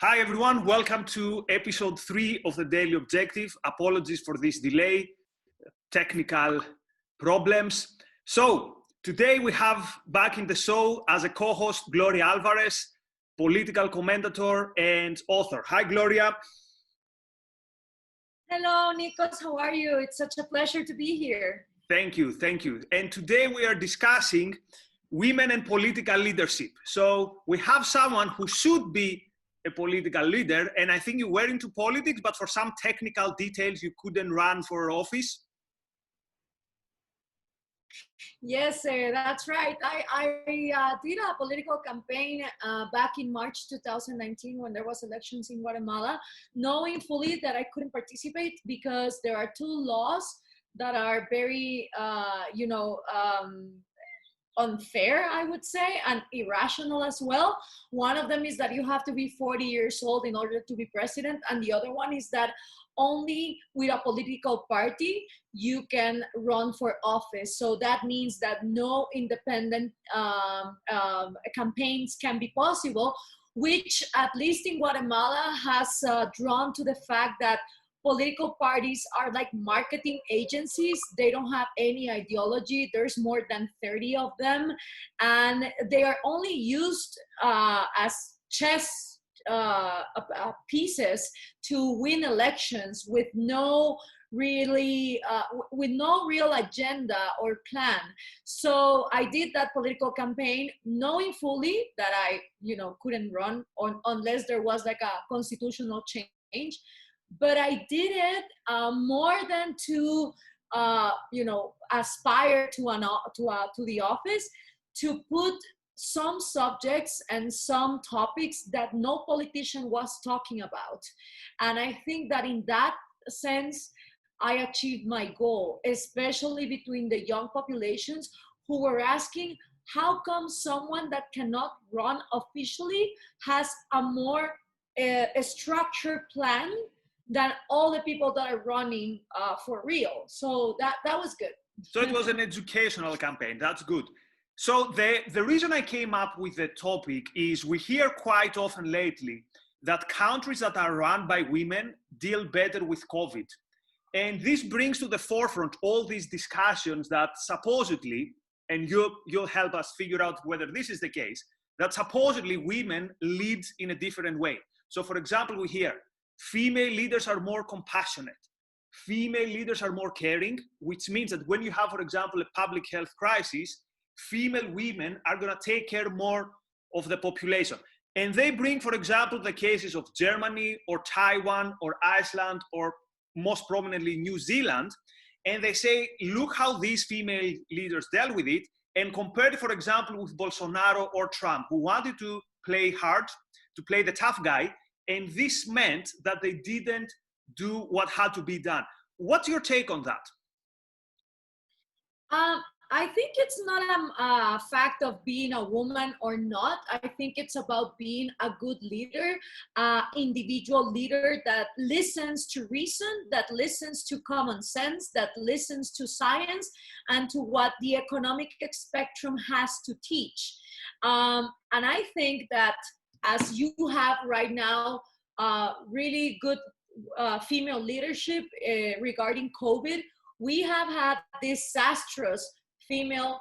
Hi everyone, welcome to episode 3 of the Daily Objective. Apologies for this delay, technical problems. So today we have back in the show as a co-host Gloria Alvarez, political commentator and author. Hi Gloria. Hello Nikos, how are you? It's such a pleasure to be here. Thank you. And today we are discussing women and political leadership. So we have someone who should be a political leader, and I think you were into politics, but for some technical details, you couldn't run for office. Yes, that's right. I did a political campaign back in March 2019 when there was elections in Guatemala, knowing fully that I couldn't participate because there are two laws that are very, unfair, I would say, and irrational as well. One of them is that you have to be 40 years old in order to be president, and the other one is that only with a political party you can run for office. So that means that no independent campaigns can be possible, which at least in Guatemala has drawn to the fact that political parties are like marketing agencies. They don't have any ideology. There's more than 30 of them, and they are only used as chess pieces to win elections with no real agenda or plan. So I did that political campaign knowing fully that I couldn't run unless there was like a constitutional change. But I did it more than to, aspire to the office, to put some subjects and some topics that no politician was talking about. And I think that in that sense, I achieved my goal, especially between the young populations who were asking, how come someone that cannot run officially has a more a structured plan than all the people that are running for real? So that was good. So it was an educational campaign. That's good. So the reason I came up with the topic is we hear quite often lately that countries that are run by women deal better with COVID. And this brings to the forefront all these discussions that supposedly, and you'll help us figure out whether this is the case, that supposedly women lead in a different way. So for example, we hear female leaders are more compassionate. Female leaders are more caring, which means that when you have, for example, a public health crisis, female women are going to take care more of the population. And they bring, for example, the cases of Germany or Taiwan or Iceland or most prominently New Zealand. And they say, look how these female leaders dealt with it, and compare it, for example, with Bolsonaro or Trump, who wanted to play hard, to play the tough guy. And this meant that they didn't do what had to be done. What's your take on that? I think it's not a fact of being a woman or not. I think it's about being a good leader, individual leader that listens to reason, that listens to common sense, that listens to science and to what the economic spectrum has to teach. And I think that as you have right now really good female leadership regarding COVID, we have had disastrous female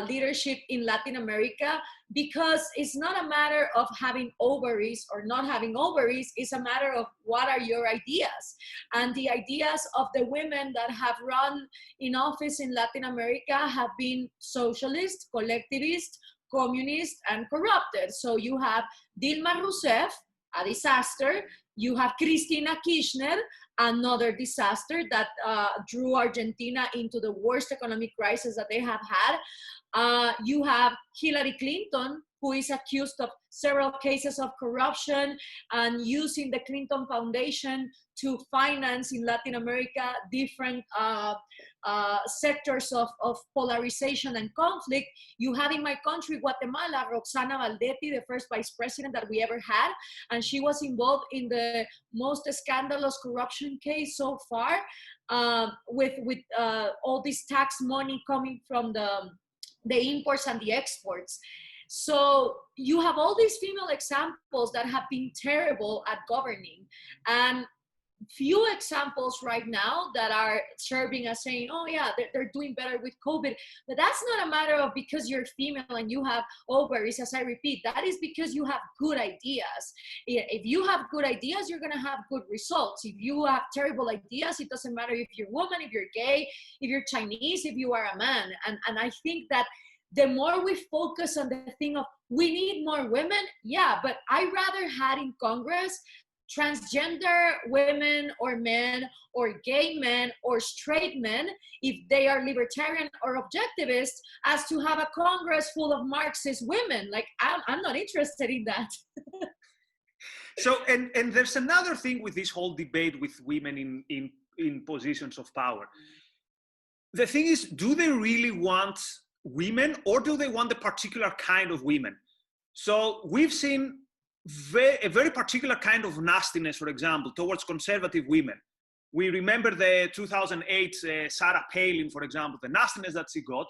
leadership in Latin America, because it's not a matter of having ovaries or not having ovaries, it's a matter of what are your ideas. And the ideas of the women that have run in office in Latin America have been socialist, collectivist, communist, and corrupted. So you have Dilma Rousseff, a disaster. You have Cristina Kirchner, another disaster that drew Argentina into the worst economic crisis that they have had. You have Hillary Clinton, who is accused of several cases of corruption and using the Clinton Foundation to finance in Latin America different sectors of polarization and conflict. You have in my country, Guatemala, Roxana Valdetti, the first vice president that we ever had, and she was involved in the most scandalous corruption case so far, with all this tax money coming from the imports and the exports. So you have all these female examples that have been terrible at governing, and few examples right now that are serving as saying, oh yeah, they're doing better with COVID. But that's not a matter of because you're female and you have ovaries, as I repeat. That is because you have good ideas. If you have good ideas, you're gonna have good results. If you have terrible ideas, it doesn't matter if you're a woman, if you're gay, if you're Chinese, if you are a man. And I think that the more we focus on the thing of we need more women, yeah, but I rather had in Congress transgender women or men or gay men or straight men, if they are libertarian or objectivist, as to have a Congress full of Marxist women. Like, I'm not interested in that. So, and there's another thing with this whole debate with women in positions of power. The thing is, do they really want women, or do they want a particular kind of women? So we've seen a very particular kind of nastiness, for example, towards conservative women. We remember the 2008 Sarah Palin, for example, the nastiness that she got.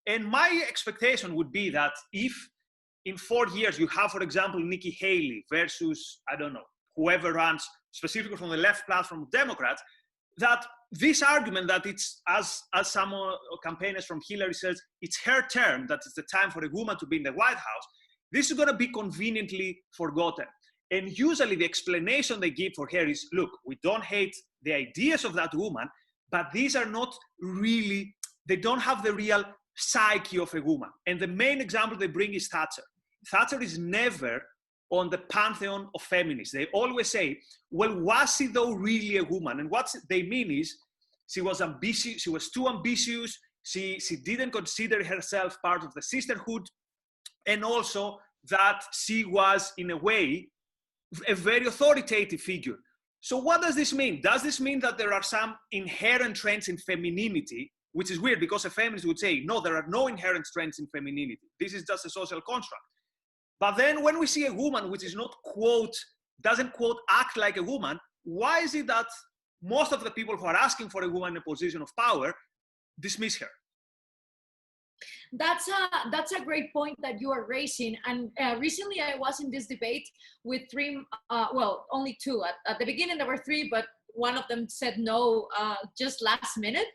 And my expectation would be that if in 4 years you have, for example, Nikki Haley versus, I don't know, whoever runs specifically from the left platform of Democrats, that this argument that it's, as some campaigners from Hillary says, it's her term, that it's the time for a woman to be in the White House, this is going to be conveniently forgotten. And usually the explanation they give for her is, look, we don't hate the ideas of that woman, but these are not really, they don't have the real psyche of a woman. And the main example they bring is Thatcher. Thatcher is never on the pantheon of feminists. They always say, well, was she though really a woman? And what they mean is, she was ambitious, she was too ambitious, she didn't consider herself part of the sisterhood, and also that she was, in a way, a very authoritative figure. So what does this mean? Does this mean that there are some inherent trends in femininity, which is weird because a feminist would say, no, there are no inherent trends in femininity. This is just a social construct. But then when we see a woman which is not, quote, doesn't, quote, act like a woman, why is it that most of the people who are asking for a woman in a position of power dismiss her? That's a great point that you are raising. And recently I was in this debate with three, well, only two. At the beginning there were three, but one of them said no just last minute.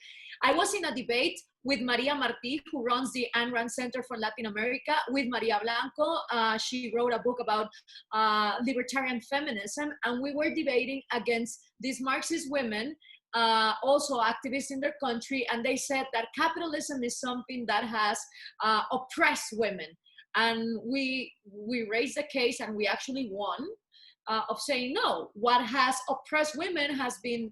I was in a debate with Maria Martí, who runs the Ayn Rand Center for Latin America, with Maria Blanco. She wrote a book about libertarian feminism, and we were debating against these Marxist women, also activists in their country, and they said that capitalism is something that has oppressed women. And we raised the case, and we actually won, of saying no, what has oppressed women has been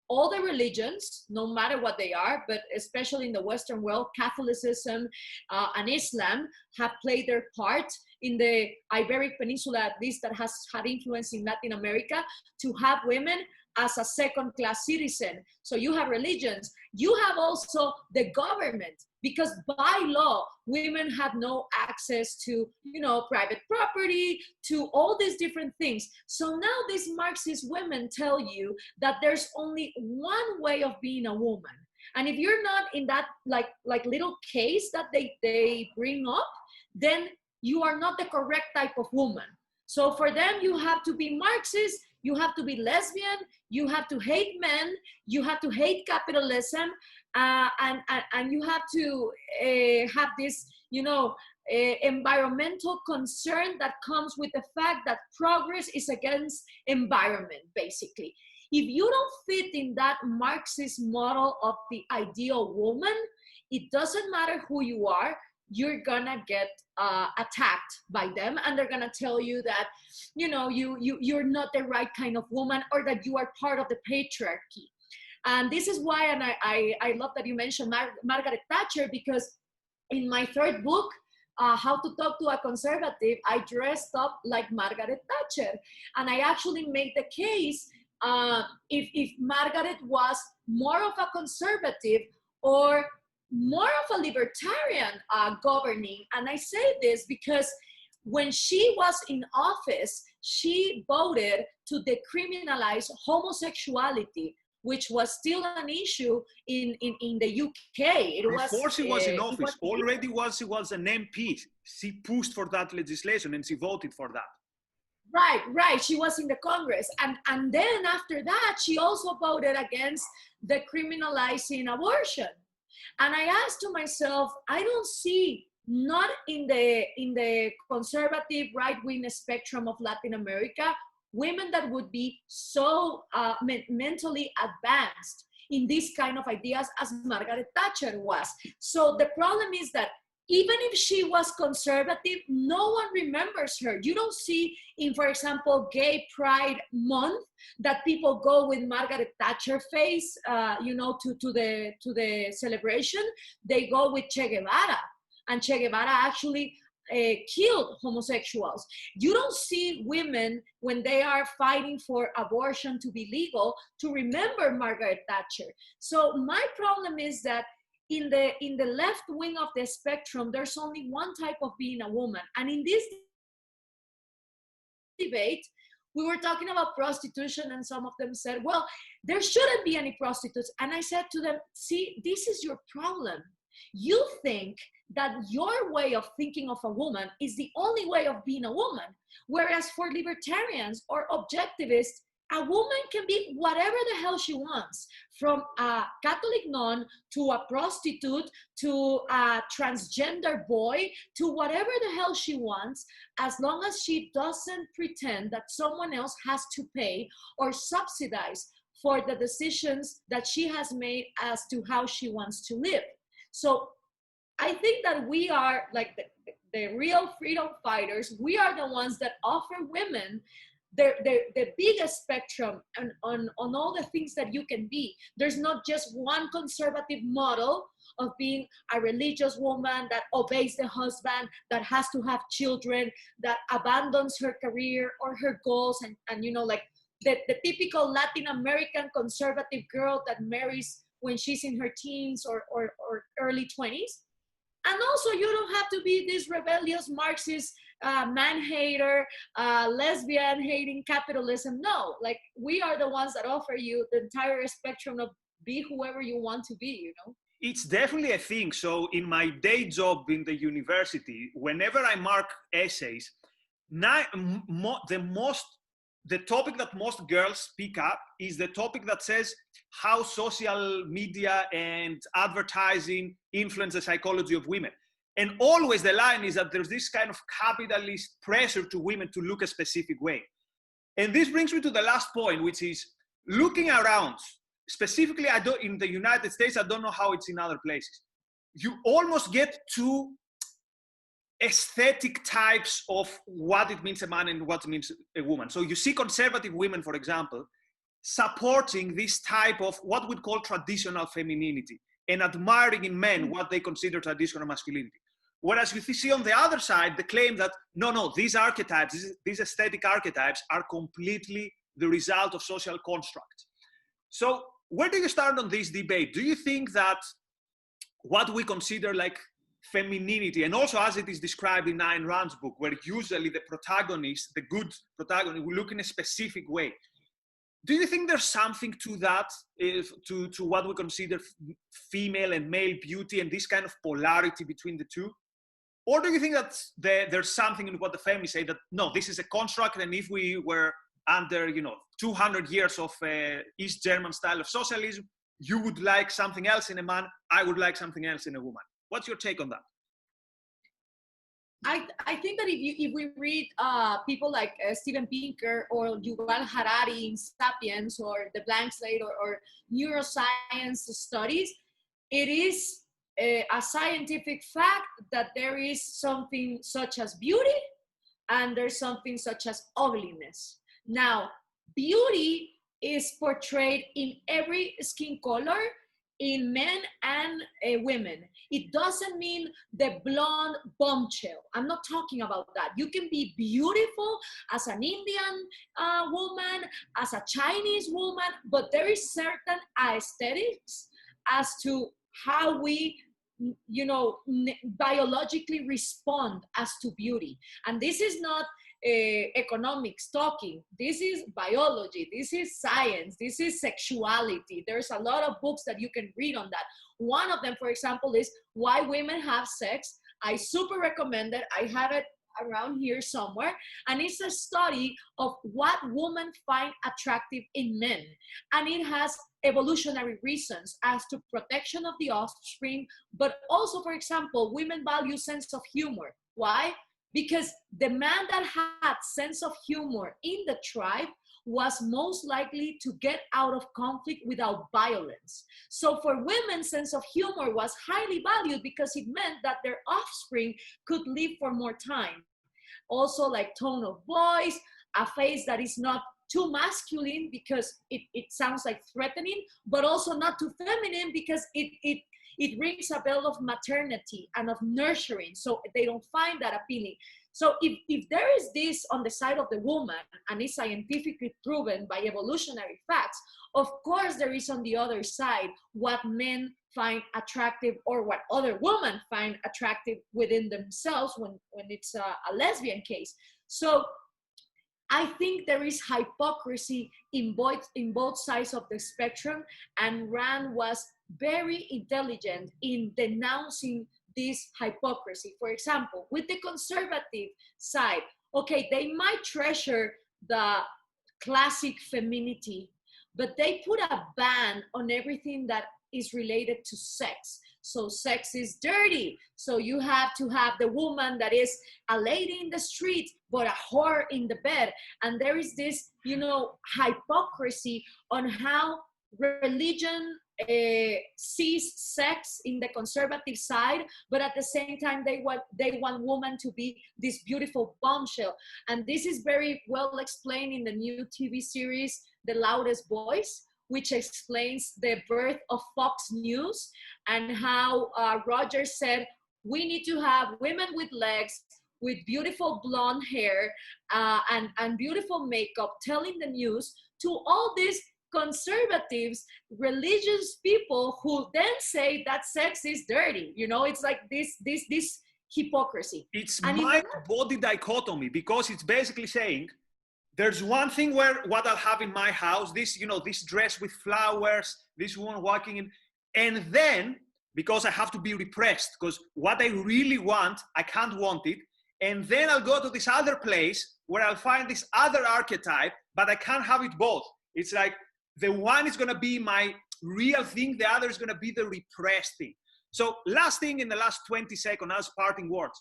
all the religions, no matter what they are, but especially in the Western world, Catholicism and Islam have played their part in the Iberic Peninsula, at least, that has had influence in Latin America, to have women as a second-class citizen. So you have religions, you have also the government, because by law, women had no access to, private property, to all these different things. So now these Marxist women tell you that there's only one way of being a woman. And if you're not in that like little case that they bring up, then you are not the correct type of woman. So for them, you have to be Marxist, you have to be lesbian, you have to hate men, you have to hate capitalism, and you have to have this, environmental concern that comes with the fact that progress is against environment, basically. If you don't fit in that Marxist model of the ideal woman, it doesn't matter who you are, you're gonna get attacked by them, and they're gonna tell you that, you're not the right kind of woman, or that you are part of the patriarchy. And this is why, and I love that you mentioned Margaret Thatcher, because in my third book, How to Talk to a Conservative, I dressed up like Margaret Thatcher. And I actually made the case, if Margaret was more of a conservative or more of a libertarian governing. And I say this because when she was in office, she voted to decriminalize homosexuality, which was still an issue in the UK. Before she was in it office, already she was an MP. She pushed for that legislation and she voted for that. Right. She was in the Congress. And then after that, she also voted against the criminalizing abortion. And I asked to myself, I don't see, not in the conservative right-wing spectrum of Latin America, women that would be so mentally advanced in these kind of ideas as Margaret Thatcher was. So the problem is that even if she was conservative, no one remembers her. You don't see in, for example, Gay Pride Month that people go with Margaret Thatcher face, to the celebration. They go with Che Guevara, and Che Guevara actually killed homosexuals. You don't see women when they are fighting for abortion to be legal to remember Margaret Thatcher. So my problem is that in the left wing of the spectrum, there's only one type of being a woman. And in this debate, we were talking about prostitution, and some of them said, well, there shouldn't be any prostitutes. And I said to them, see, this is your problem. You think that your way of thinking of a woman is the only way of being a woman. Whereas for libertarians or objectivists, a woman can be whatever the hell she wants, from a Catholic nun to a prostitute to a transgender boy to whatever the hell she wants, as long as she doesn't pretend that someone else has to pay or subsidize for the decisions that she has made as to how she wants to live. So I think that we are like the real freedom fighters. We are the ones that offer women the biggest spectrum on all the things that you can be. There's not just one conservative model of being a religious woman that obeys the husband, that has to have children, that abandons her career or her goals, and like the typical Latin American conservative girl that marries when she's in her teens or early 20s. And also, you don't have to be this rebellious Marxist man-hater, lesbian-hating capitalism. No, like, we are the ones that offer you the entire spectrum of be whoever you want to be, It's definitely a thing. So in my day job in the university, whenever I mark essays, the topic that most girls pick up is the topic that says how social media and advertising influence the psychology of women. And always the line is that there's this kind of capitalist pressure to women to look a specific way. And this brings me to the last point, which is looking around. Specifically, in the United States, I don't know how it's in other places. You almost get two aesthetic types of what it means a man and what it means a woman. So you see conservative women, for example, supporting this type of what we'd call traditional femininity and admiring in men what they consider traditional masculinity. Whereas you see on the other side the claim that, no, these archetypes, these aesthetic archetypes are completely the result of social constructs. So where do you start on this debate? Do you think that what we consider like femininity, and also as it is described in Ayn Rand's book, where usually the protagonist, the good protagonist, will look in a specific way, do you think there's something to that, to what we consider female and male beauty and this kind of polarity between the two? Or do you think that there's something in what the feminists say that, no, this is a construct, and if we were under, 200 years of East German style of socialism, you would like something else in a man, I would like something else in a woman? What's your take on that? I think that if we read people like Steven Pinker or Yuval Harari in *Sapiens* or *The Blank Slate* or neuroscience studies, it is a scientific fact that there is something such as beauty and there's something such as ugliness. Now, beauty is portrayed in every skin color, in men and women. It doesn't mean the blonde bombshell. I'm not talking about that. You can be beautiful as an Indian woman, as a Chinese woman, but there is certain aesthetics as to how we, biologically respond as to beauty. And this is not economics talking. This is biology. This is science. This is sexuality. There's a lot of books that you can read on that. One of them, for example, is Why Women Have Sex. I super recommend it. I have it around here somewhere, and it's a study of what women find attractive in men, and it has evolutionary reasons as to protection of the offspring, but also, for example, women value sense of humor. Why? Because the man that had sense of humor in the tribe was most likely to get out of conflict without violence. So for women, sense of humor was highly valued because it meant that their offspring could live for more time. Also, like tone of voice, a face that is not too masculine because it sounds like threatening, but also not too feminine because it rings a bell of maternity and of nurturing. So they don't find that appealing. So if there is this on the side of the woman, and it's scientifically proven by evolutionary facts, of course there is on the other side what men find attractive or what other women find attractive within themselves when it's a lesbian case. So I think there is hypocrisy in both sides of the spectrum, and Rand was very intelligent in denouncing this hypocrisy. For example, with the conservative side, okay, they might treasure the classic femininity, but they put a ban on everything that is related to sex. So sex is dirty. So you have to have the woman that is a lady in the street, but a whore in the bed. And there is this, hypocrisy on how religion sees sex in the conservative side, but at the same time they want women to be this beautiful bombshell. And this is very well explained in the new TV series The Loudest Voice, which explains the birth of Fox News and how Roger said we need to have women with legs, with beautiful blonde hair and beautiful makeup telling the news to all these conservatives, religious people who then say that sex is dirty. It's like this hypocrisy. It's and mind-body dichotomy, because it's basically saying there's one thing where what I'll have in my house, this dress with flowers, this woman walking in, and then because I have to be repressed, because what I really want, I can't want it, and then I'll go to this other place where I'll find this other archetype, but I can't have it both. It's like the one is going to be my real thing, the other is going to be the repressed thing. So last thing in the last 20 seconds as parting words,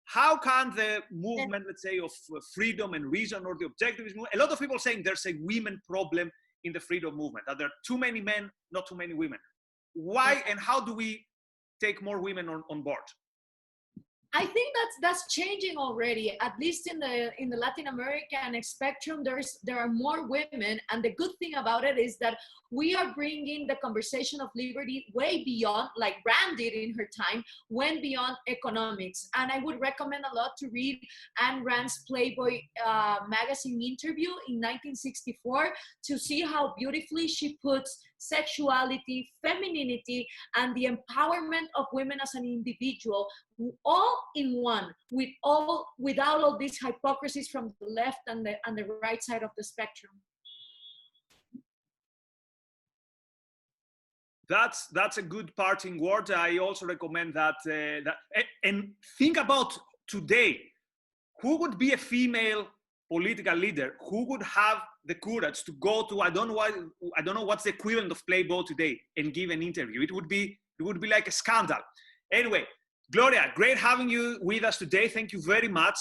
how can the movement, let's say, of freedom and reason, or the objectivist movement, a lot of people saying there's a women problem in the freedom movement, that there are too many men, not too many women. Why and how do we take more women on board? I think that's changing already. At least in the Latin American spectrum, there are more women, and the good thing about it is that we are bringing the conversation of liberty way beyond, like Rand did in her time, went beyond economics. And I would recommend a lot to read Ayn Rand's Playboy magazine interview in 1964 to see how beautifully she puts sexuality, femininity, and the empowerment of women as an individual all in one, without all these hypocrisies from the left and the right side of the spectrum. That's a good parting word. I also recommend that and think about today. Who would be a female political leader who would have the courage to go to I don't know what's the equivalent of Playboy today and give an interview? It would be like a scandal. Anyway, Gloria, great having you with us today. Thank you very much.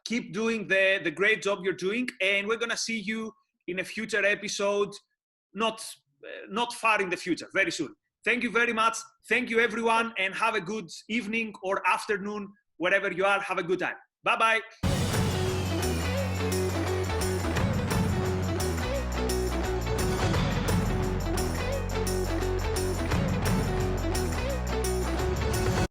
Keep doing the great job you're doing, and we're gonna see you in a future episode, not far in the future, very soon. Thank you very much. Thank you, everyone, and have a good evening or afternoon, wherever you are. Have a good time. Bye-bye.